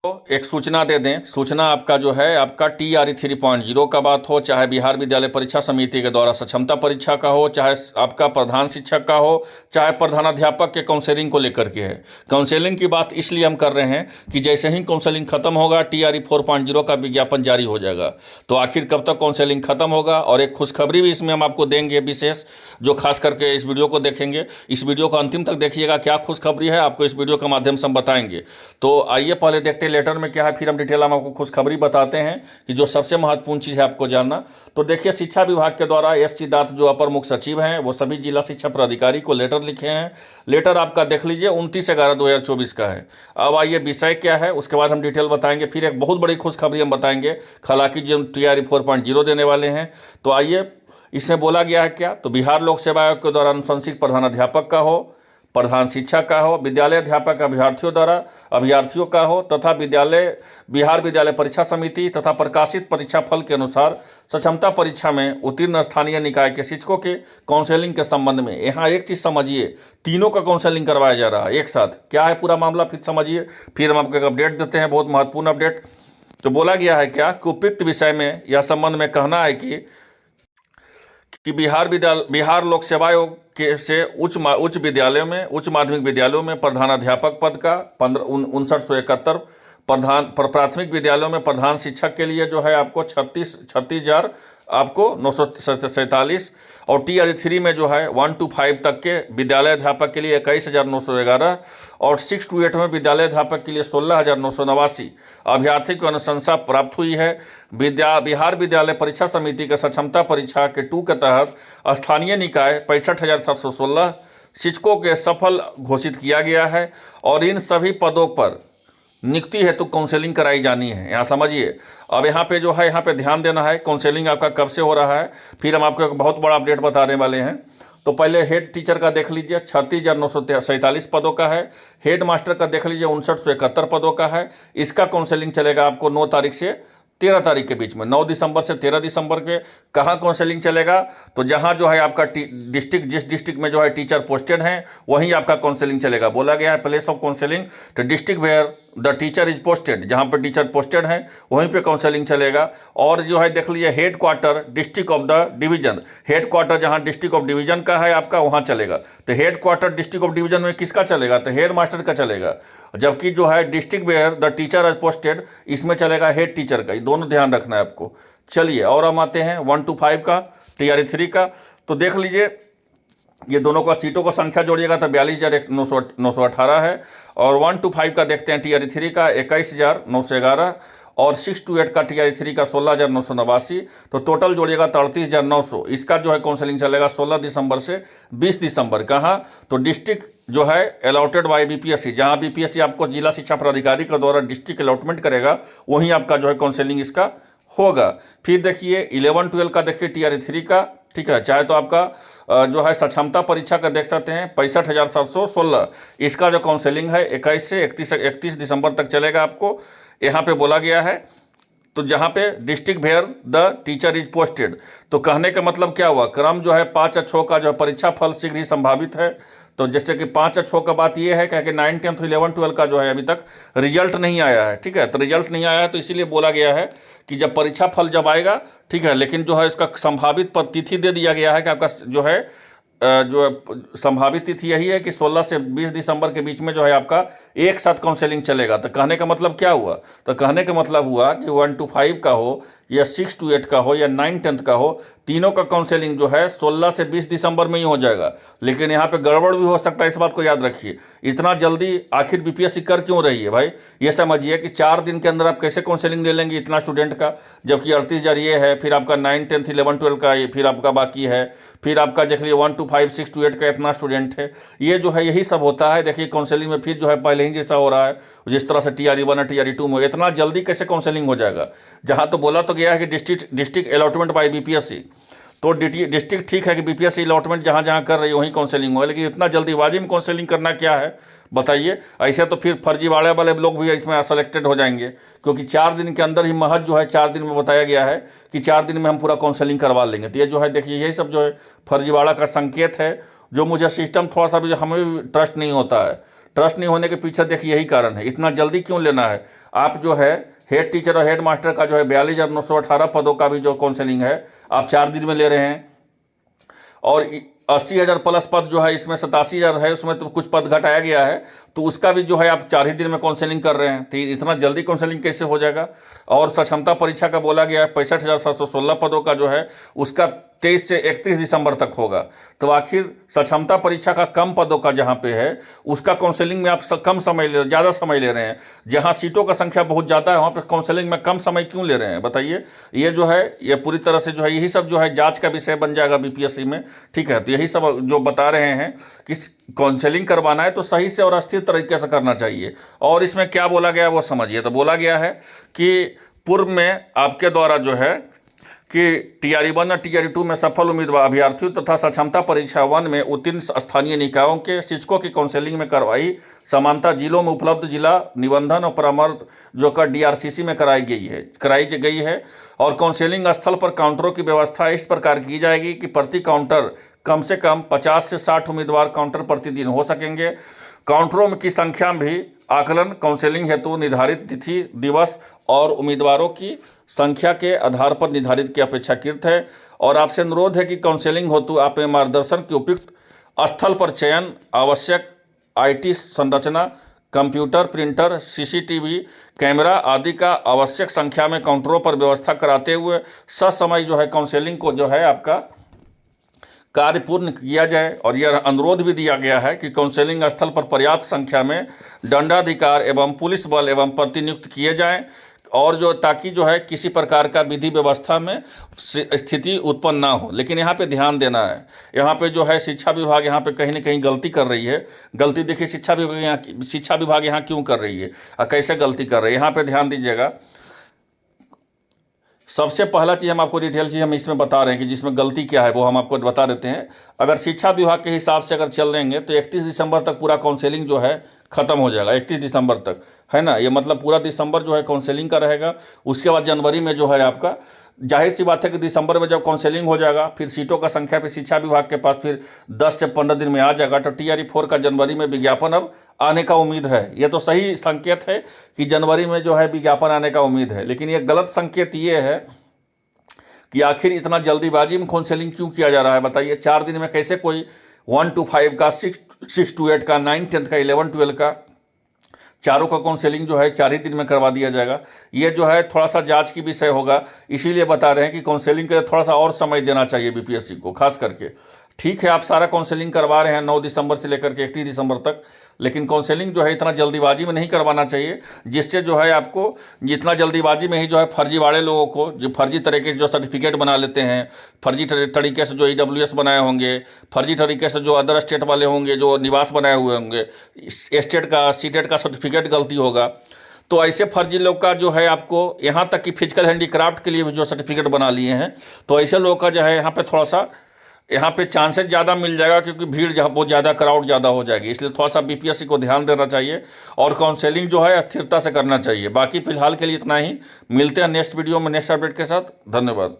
तो एक सूचना दे दें। सूचना आपका जो है आपका TRE 3.0 का बात हो, चाहे बिहार विद्यालय परीक्षा समिति के द्वारा सक्षमता परीक्षा का हो, चाहे आपका प्रधान शिक्षक का हो, चाहे प्रधानाध्यापक के काउंसलिंग को लेकर के है। काउंसलिंग की बात इसलिए हम कर रहे हैं कि जैसे ही काउंसलिंग खत्म होगा TRE 4.0 का विज्ञापन जारी हो जाएगा। तो आखिर कब तक काउंसलिंग खत्म होगा, और एक खुशखबरी भी इसमें हम आपको देंगे विशेष, जो खास करके इस वीडियो को देखेंगे। इस वीडियो को अंतिम तक देखिएगा, क्या खुशखबरी है आपको इस वीडियो के माध्यम से हम बताएंगे। तो आइए पहले देखते हैं लेटर में क्या है, फिर हम डिटेल हम आपको खुशखबरी बताते हैं कि जो सबसे महत्वपूर्ण चीज़ है आपको जानना। तो देखिए, शिक्षा विभाग के द्वारा एस सिद्धार्थ जो अपर मुख्य सचिव हैं, वो सभी जिला शिक्षा पदाधिकारी को लेटर लिखे हैं। लेटर आपका देख लीजिए 29/11/2024 का है। अब आइए विषय क्या है उसके बाद हम डिटेल बताएंगे। फिर एक बहुत बड़ी खुशखबरी हम बताएंगे, हालांकि जो TRE 4.0 देने वाले हैं। तो आइए, इसमें बोला गया है क्या, तो बिहार लोक सेवा आयोग के द्वारा अनुशंसित प्रधानाध्यापक का हो, प्रधान शिक्षक का हो, विद्यालय अध्यापक अभ्यर्थियों द्वारा अभ्यर्थियों का हो, तथा बिहार विद्यालय परीक्षा समिति तथा प्रकाशित परीक्षा फल के अनुसार सक्षमता परीक्षा में उत्तीर्ण स्थानीय निकाय के शिक्षकों के काउंसलिंग के संबंध में। यहाँ एक चीज़ समझिए, तीनों का काउंसलिंग करवाया जा रहा है एक साथ। क्या है पूरा मामला फिर समझिए, फिर हम आपको एक अपडेट देते हैं, बहुत महत्वपूर्ण अपडेट। तो बोला गया है क्या कि उपयुक्त विषय में या संबंध में कहना है कि बिहार लोक सेवा आयोग के से उच्च विद्यालयों में, उच्च माध्यमिक विद्यालयों में प्रधानाध्यापक पद का 5971, प्राथमिक विद्यालयों में प्रधान शिक्षक के लिए जो है आपको 36,000 आपको 947, और TRE 3 में जो है 1 to 5 तक के विद्यालय अध्यापक के लिए 21,911, और 6 to 8 में विद्यालय अध्यापक के लिए 16,989 अभ्यर्थी को अनुशंसा प्राप्त हुई है। बिहार विद्यालय परीक्षा समिति के सक्षमता परीक्षा के 2 के तहत स्थानीय निकाय 65,716 शिक्षकों के सफल घोषित किया गया है, और इन सभी पदों पर नियुक्ति हेतु काउंसलिंग कराई जानी है। यहाँ समझिए, अब यहाँ पे जो है, यहाँ पे ध्यान देना है, काउंसलिंग आपका कब से हो रहा है, फिर हम आपको एक बहुत बड़ा अपडेट बताने वाले हैं। तो पहले हेड टीचर का देख लीजिए, 36,947 पदों का है। हेड मास्टर का देख लीजिए, 5971 पदों का है। इसका काउंसलिंग चलेगा आपको 9 तारीख से 13 तारीख के बीच में, 9 दिसंबर से 13 दिसंबर के। कहाँ काउंसलिंग चलेगा, तो जहाँ जो है आपका डिस्ट्रिक्ट, जिस डिस्ट्रिक्ट में जो है टीचर पोस्टेड हैं वहीं आपका काउंसलिंग चलेगा। बोला गया है प्लेस ऑफ काउंसलिंग तो district where the teacher is posted, जहाँ पर टीचर पोस्टेड हैं वहीं पे काउंसलिंग चलेगा। और जो है देख लीजिए, head quarter district of the division, head quarter जहाँ डिस्ट्रिक्ट ऑफ डिवीजन का है आपका वहाँ चलेगा। तो head quarter district of division में किसका चलेगा, तो हेड मास्टर का चलेगा। जबकि जो है district where the teacher is posted, इसमें चलेगा हेड टीचर का। ये दोनों ध्यान रखना है आपको। चलिए, और हम आते हैं 1 to 5 का, TRE 3 का। तो देख लीजिए, ये दोनों का सीटों का संख्या जोड़िएगा तो 42,918 है। और 1 to 5 का देखते हैं, TRE 3 का 21,911, और 6 to 8 का TRE 3 का 16,989। तो टोटल जोड़िएगा 38,900। इसका जो है काउंसलिंग चलेगा 16 दिसंबर से 20 दिसंबर। कहाँ, तो डिस्ट्रिक्ट जो है अलॉटेड बाय BPSC, जहाँ BPSC आपको जिला शिक्षा पदाधिकारी के द्वारा डिस्ट्रिक्ट अलॉटमेंट करेगा, वहीं आपका जो है काउंसलिंग इसका होगा। फिर देखिए 11-12 का देखिए TRE 3 का, ठीक है। चाहे तो आपका जो है सक्षमता परीक्षा का देख सकते हैं 65,716। इसका जो काउंसलिंग है 21 से 31 दिसंबर तक चलेगा आपको। यहाँ पे बोला गया है, तो जहाँ पे district where the teacher is posted, तो कहने का मतलब क्या हुआ, क्रम जो है 5 और 6 का जो परीक्षा फल शीघ्र ही संभावित है। तो जैसे कि 5 और 6 का बात ये है कि 9, 10, 11, 12 का जो है अभी तक रिजल्ट नहीं आया है, ठीक है। तो रिजल्ट नहीं आया है, तो इसीलिए बोला गया है कि जब परीक्षा फल जब आएगा, ठीक है, लेकिन जो है इसका संभावित तिथि दे दिया गया है कि आपका जो है संभावित तिथि यही है कि 16 से 20 दिसंबर के बीच में जो है आपका एक साथ काउंसलिंग चलेगा। तो कहने का मतलब क्या हुआ, तो कहने का मतलब हुआ कि 1 to 5 का हो या 6 to 8 का हो या 9, 10 का हो, तीनों का काउंसलिंग जो है 16 से 20 दिसंबर में ही हो जाएगा। लेकिन यहाँ पे गड़बड़ भी हो सकता है, इस बात को याद रखिए। इतना जल्दी आखिर BPSC कर क्यों रही है भाई, ये समझिए कि 4 दिन के अंदर आप कैसे काउंसलिंग ले लेंगे इतना स्टूडेंट का, जबकि 38,000 ये है, फिर आपका 9, 10, 11, 12 का ये फिर आपका बाकी है, फिर आपका देख लीजिए 1 to 5, 6 to 8 का इतना स्टूडेंट है। ये जो है यही सब होता है। देखिए काउंसलिंग में फिर जो है पहले ही जैसा हो रहा है, जिस तरह से TRE 1 और TRE 2 में इतना जल्दी कैसे काउंसलिंग हो जाएगा। जहाँ तो बोला तो गया है कि डिस्ट्रिक्ट अलॉटमेंट बाय BPSC, तो डिस्ट्रिक्ट ठीक है कि BPSC अलॉटमेंट जहाँ जहाँ कर रही है वहीं काउंसलिंग हो, लेकिन इतना जल्दीबाजी में काउंसलिंग करना क्या है बताइए। ऐसे तो फिर फर्जीवाड़े वाले लोग भी इसमें सेलेक्टेड हो जाएंगे, क्योंकि 4 दिन के अंदर ही महज जो है 4 दिन में बताया गया है कि 4 दिन में हम पूरा काउंसलिंग करवा लेंगे। तो ये जो है देखिए, यही सब जो है फर्जीवाड़ा का संकेत है, जो मुझे सिस्टम थोड़ा सा भी हमें भी ट्रस्ट नहीं होता है। ट्रस्ट नहीं होने के पीछे देखिए यही कारण है, इतना जल्दी क्यों लेना है। आप जो है हेड टीचर और हेड मास्टर का जो है 42,918 पदों का भी जो काउंसलिंग है आप 4 दिन में ले रहे हैं। और 80,000 प्लस पद जो है, इसमें 87,000 है, उसमें तो कुछ पद घटाया गया है, तो उसका भी जो है आप 4 ही दिन में काउंसलिंग कर रहे हैं। तो इतना जल्दी काउंसलिंग कैसे हो जाएगा। और सक्षमता परीक्षा का बोला गया है 65,716 पदों का जो है उसका 23 से 31 दिसंबर तक होगा। तो आखिर सक्षमता परीक्षा का कम पदों का जहाँ पे है उसका काउंसलिंग में आप कम समय ज़्यादा समय ले रहे हैं, जहाँ सीटों का संख्या बहुत ज़्यादा है वहाँ पे काउंसलिंग में कम समय क्यों ले रहे हैं बताइए। ये जो है ये पूरी तरह से जो है यही सब जो है जांच का विषय बन जाएगा बीपीएससी में। ठीक है, तो यही सब जो बता रहे हैं कि काउंसलिंग करवाना है तो सही से और अस्थिर तरीके से करना चाहिए। और इसमें क्या बोला गया है वो समझिए। तो बोला गया है कि पूर्व में आपके द्वारा जो है कि TRE 1 और TRE 2 में सफल उम्मीदवार अभ्यर्थियों तथा सक्षमता परीक्षा 1 में उत्तीर्ण स्थानीय निकायों के शिक्षकों की काउंसलिंग में करवाई समानता जिलों में उपलब्ध जिला निबंधन और परामर्श जो कर DRCC में कराई गई है। और काउंसलिंग स्थल पर काउंटरों की व्यवस्था इस प्रकार की जाएगी कि प्रति काउंटर कम से कम 50 से 60 उम्मीदवार काउंटर प्रतिदिन हो सकेंगे। काउंटरों की संख्या भी आकलन काउंसलिंग हेतु निर्धारित तिथि दिवस और उम्मीदवारों की संख्या के आधार पर निर्धारित की अपेक्षाकृत है। और आपसे अनुरोध है कि काउंसलिंग हेतु आप में मार्गदर्शन के उपयुक्त स्थल पर चयन आवश्यक IT संरचना कंप्यूटर प्रिंटर CCTV कैमरा आदि का आवश्यक संख्या में काउंटरों पर व्यवस्था कराते हुए ससमय जो है काउंसलिंग को जो है आपका कार्य पूर्ण किया जाए। और यह अनुरोध भी दिया गया है कि काउंसलिंग स्थल पर पर्याप्त संख्या में दंडाधिकार एवं पुलिस बल एवं प्रतिनियुक्त किए जाएं, और जो ताकि जो है किसी प्रकार का विधि व्यवस्था में स्थिति उत्पन्न ना हो। लेकिन यहाँ पे ध्यान देना है, यहाँ पे जो है शिक्षा विभाग यहाँ पे कहीं ना कहीं गलती कर रही है। गलती देखिए शिक्षा विभाग यहाँ क्यों कर रही है और कैसे गलती कर रही है, यहाँ पे ध्यान दीजिएगा। सबसे पहला चीज़ हम आपको डिटेल चीज़ हम इसमें बता रहे हैं कि जिसमें गलती क्या है वो हम आपको बता देते हैं। अगर शिक्षा विभाग के हिसाब से अगर चल देंगे तो 31 दिसंबर तक पूरा काउंसलिंग जो है ख़त्म हो जाएगा। 31 दिसंबर तक है ना, ये मतलब पूरा दिसंबर जो है काउंसलिंग का रहेगा। उसके बाद जनवरी में जो है आपका जाहिर सी बात है कि दिसंबर में जब काउंसलिंग हो जाएगा फिर सीटों का संख्या फिर शिक्षा विभाग के पास फिर 10 से 15 दिन में आ जाएगा। तो TRE 4 का जनवरी में विज्ञापन अब आने का उम्मीद है। ये तो सही संकेत है कि जनवरी में जो है विज्ञापन आने का उम्मीद है, लेकिन ये गलत संकेत ये है कि आखिर इतना जल्दीबाजी में काउंसलिंग क्यों किया जा रहा है बताइए। 4 दिन में कैसे कोई 1 to 5 का 6 to 8 का 9 10 का 11 12 का चारों का काउंसलिंग जो है 4 ही दिन में करवा दिया जाएगा। ये जो है थोड़ा सा जांच की विषय होगा, इसीलिए बता रहे हैं कि काउंसलिंग के लिए थोड़ा सा और समय देना चाहिए बीपीएससी को खास करके। ठीक है, आप सारा काउंसलिंग करवा रहे हैं 9 दिसंबर से लेकर के 31 दिसंबर तक, लेकिन काउंसलिंग जो है इतना जल्दीबाजी में नहीं करवाना चाहिए, जिससे जो है आपको जितना जल्दीबाजी में ही जो है फर्जीवाड़े लोगों को जो फर्जी तरीके से जो सर्टिफिकेट बना लेते हैं, फर्जी तरीके से जो EWS बनाए होंगे, फर्जी तरीके से जो अदर स्टेट वाले होंगे जो निवास बनाए हुए होंगे, स्टेट का सीटेट का सर्टिफिकेट गलती होगा, तो ऐसे फर्जी लोग का जो है आपको यहाँ तक कि फिजिकल हैंडीक्राफ्ट के लिए भी जो सर्टिफिकेट बना लिए हैं, तो ऐसे लोग का जो है यहाँ पे थोड़ा सा यहाँ पे चांसेस ज़्यादा मिल जाएगा, क्योंकि भीड़ जहाँ बहुत ज़्यादा क्राउड ज़्यादा हो जाएगी। इसलिए थोड़ा सा बीपीएससी को ध्यान देना चाहिए और काउंसलिंग जो है स्थिरता से करना चाहिए। बाकी फिलहाल के लिए इतना ही, मिलते हैं नेक्स्ट वीडियो में नेक्स्ट अपडेट के साथ। धन्यवाद।